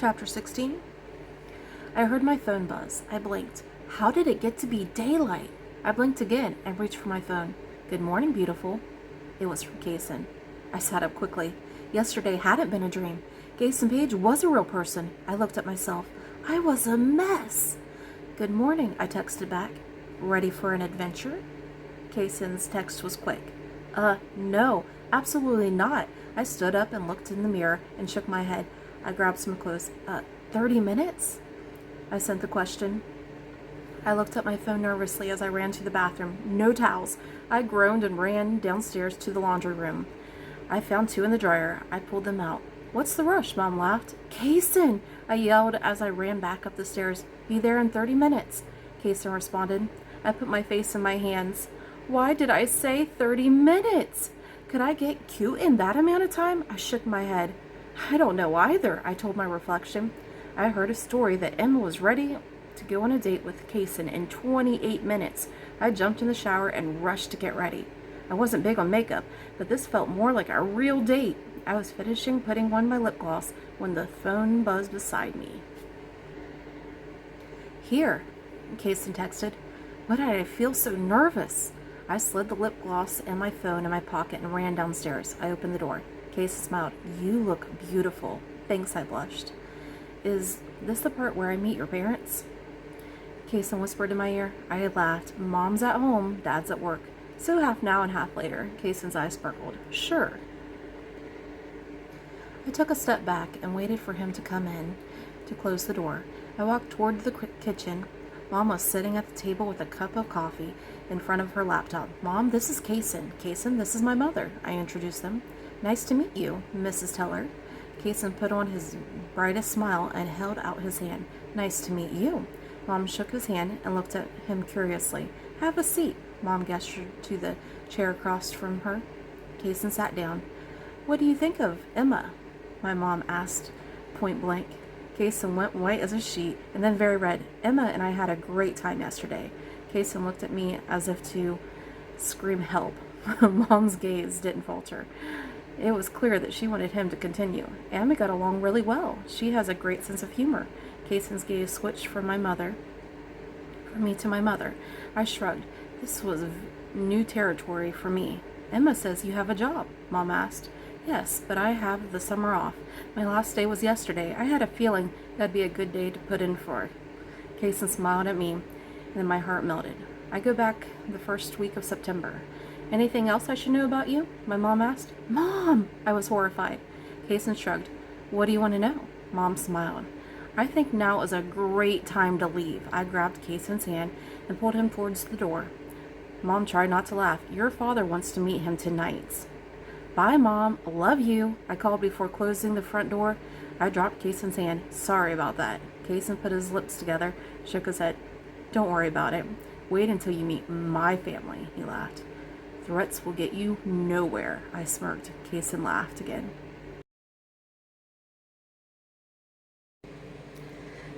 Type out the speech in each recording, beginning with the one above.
Chapter 16. I heard my phone buzz. I blinked. How did it get to be daylight? I blinked again and reached for my phone. Good morning, beautiful. It was from Kaysen. I sat up quickly. Yesterday hadn't been a dream. Kaysen Page was a real person. I looked at myself. I was a mess. Good morning, I texted back. Ready for an adventure? Kaysen's text was quick. No, absolutely not. I stood up and looked in the mirror and shook my head. I grabbed some clothes. 30 minutes? I sent the question. I looked at my phone nervously as I ran to the bathroom. No towels. I groaned and ran downstairs to the laundry room. I found 2 in the dryer. I pulled them out. What's the rush? Mom laughed. Kaysen! I yelled as I ran back up the stairs. Be there in 30 minutes. Kaysen responded. I put my face in my hands. Why did I say 30 minutes? Could I get cute in that amount of time? I shook my head. I don't know either, I told my reflection. I heard a story that Emma was ready to go on a date with Kaysen in 28 minutes. I jumped in the shower and rushed to get ready. I wasn't big on makeup, but this felt more like a real date. I was finishing putting on my lip gloss when the phone buzzed beside me. Here, Kaysen texted. Why did I feel so nervous? I slid the lip gloss and my phone in my pocket and ran downstairs. I opened the door. Kaysen smiled. You look beautiful. Thanks, I blushed. Is this the part where I meet your parents? Kaysen whispered in my ear. I laughed. Mom's at home, Dad's at work. So half now and half later. Kaysen's eyes sparkled. Sure. I took a step back and waited for him to come in to close the door. I walked toward the kitchen. Mom was sitting at the table with a cup of coffee in front of her laptop. Mom, this is Kaysen. Kaysen, this is my mother. I introduced them. Nice to meet you, Mrs. Teller. Kaysen put on his brightest smile and held out his hand. Nice to meet you. Mom shook his hand and looked at him curiously. Have a seat. Mom gestured to the chair across from her. Kaysen sat down. What do you think of Emma? My mom asked point blank. Kaysen went white as a sheet and then very red. Emma and I had a great time yesterday. Kaysen looked at me as if to scream help. Mom's gaze didn't falter. It was clear that she wanted him to continue. Emma got along really well. She has a great sense of humor. Kaysen's gaze switched from me to my mother. I shrugged. This was new territory for me. Emma says you have a job, Mom asked. Yes, but I have the summer off. My last day was yesterday. I had a feeling that'd be a good day to put in for. Kaysen smiled at me, and then my heart melted. I go back the first week of September. Anything else I should know about you? My mom asked. Mom! I was horrified. Kaysen shrugged. What do you want to know? Mom smiled. I think now is a great time to leave. I grabbed Kaysen's hand and pulled him towards the door. Mom tried not to laugh. Your father wants to meet him tonight. Bye, Mom. Love you. I called before closing the front door. I dropped Kaysen's hand. Sorry about that. Kaysen put his lips together, shook his head. Don't worry about it. Wait until you meet my family, he laughed. Threats will get you nowhere, I smirked. Kaysen laughed again.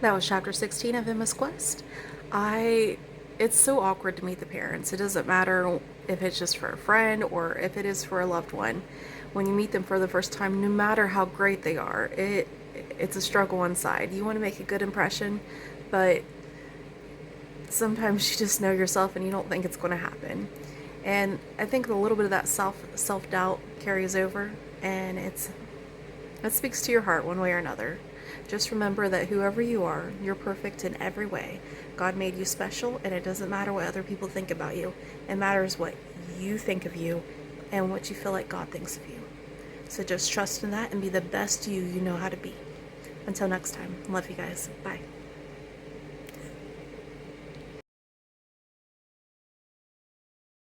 That was chapter 16 of Emma's Quest. It's so awkward to meet the parents. It doesn't matter if it's just for a friend or if it is for a loved one. When you meet them for the first time, no matter how great they are, it's a struggle inside. You want to make a good impression, but sometimes you just know yourself and you don't think it's going to happen. And I think a little bit of that self-doubt carries over, and it speaks to your heart one way or another. Just remember that whoever you are, you're perfect in every way. God made you special, and it doesn't matter what other people think about you. It matters what you think of you and what you feel like God thinks of you. So just trust in that and be the best you know how to be. Until next time, love you guys. Bye.